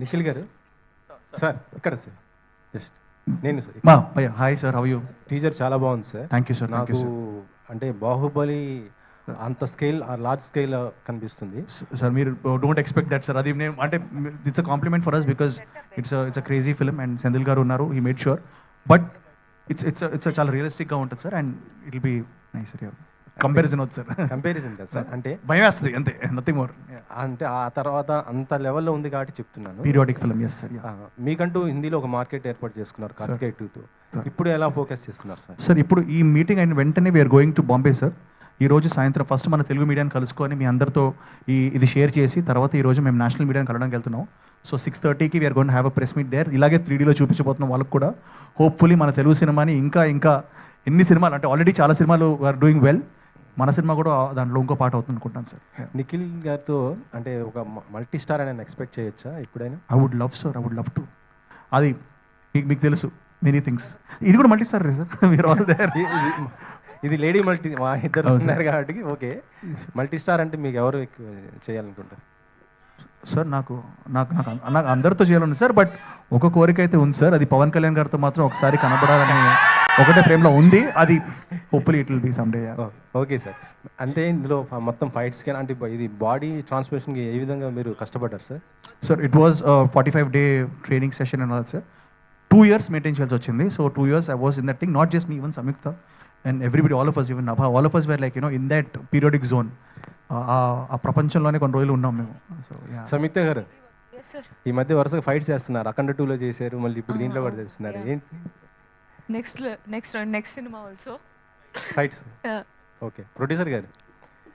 నిఖిల్ గారు సార్ ఇక్కడ sir just నేను సార్ మా భయ్యా hi sir how you? Teaser చాలా బాగుంది సార్. Thank you sir. నాకు అంటే బాహుబలి అంత స్కేల్ లార్జ్ స్కేల్ కనిపిస్తుంది. సార్ మీరు డోంట్ ఎక్స్పెక్ట్ దట్ సార్. అది నేను అంటే it's a compliment for us because it's a crazy film and Senthil గారు ఉన్నారు, he made sure. But it's చాలా రియలిస్టిక్గా ఉంటుంది sir and it will be nice sir. Comparison వద్దు సార్. కంపారిజన్ కదా సార్, అంటే భయం వేస్తుంది అంతే, నథింగ్ మోర్. అంటే ఆ తర్వాత అంత లెవెల్లో ఉంది కాబట్టి చెప్తున్నాను. Periodic film yes sir. మీకంటూ హిందీలో ఒక మార్కెట్ ఏర్పాటు చేసుకున్నారు కార్తికేయ 2తో. ఇప్పుడు ఎలా ఫోకస్ చేస్తున్నారు సార్? సార్ ఇప్పుడు ఈ మీటింగ్ అయిన వెంటనే we're going to Bombay sir. ఈ రోజు సాయంత్రం ఫస్ట్ మన తెలుగు మీడియాని కలుసుకొని మీ అందరితో ఇది షేర్ చేసి తర్వాత ఈ రోజు మేము నేషనల్ మీడియాని కలవడానికి వెళ్తున్నాం. సో 6:30కి we're going have a press meet there. ఇలాగే 3Dలో చూపించబోతున్నాం వాళ్ళకు కూడా. హోప్ఫుల్లీ మన తెలుగు సినిమాని ఇంకా ఎన్ని సినిమాలు అంటే ఆల్రెడీ చాలా సినిమాలు ఆర్ డూయింగ్ వెల్, మన సినిమా కూడా దాంట్లో ఇంకో పాట అవుతుంది అనుకుంటాను సార్. నిఖిల్ గారితో అంటే ఒక మల్టీ స్టార్ అని ఎక్స్పెక్ట్ చేయొచ్చా ఎప్పుడైనా? I would love sir, I would love to. అది మీకు తెలుసు మెనీ థింగ్స్. ఇది కూడా మల్టీ స్టార్ సార్. మీరు ఆల్ దేర్. ఇది లేడీ మల్టీ, మా ఇద్దరు ఉన్నారు కాబట్టి ఓకే. మల్టీ స్టార్ అంటే మీకు ఎవరు ఎక్కువ చేయాలనుకుంటారు సార్? నాకు అందరితో చేయాలని సార్, బట్ ఒక కోరిక అయితే ఉంది సార్. అది పవన్ కళ్యాణ్ గారితో మాత్రం ఒకసారి కనబడాలని ఒకటే ఫ్రేమ్లో ఉంది. అది hopefully it will be some day. Okay sir. అంటే ఇందులో మొత్తం ఫైట్స్ కానీ అంటే ఇది బాడీ ట్రాన్స్ఫర్మేషన్కి ఏ విధంగా మీరు కష్టపడ్డారు sir? Sir it was 45-day training session and all sir. 2 years maintain చేయాల్సి వచ్చింది. So 2 years I was in that thing, not just me, even Samyuktha and everybody, all of us, even Nabha, all of us were like in that periodic zone. ఆ ప్రపంచంలోనే కొన్ని రోజులు ఉన్నాం మేము. So సంయుక్త గారు ఈ మధ్య వరుసగా ఫైట్స్ చేస్తున్నారు. అఖండ 2లో చేశారు, మళ్ళీ ఇప్పుడు దీంట్లో కూడా చేస్తున్నారు. ఏంటి next cinema also fights? Okay. Producer గారు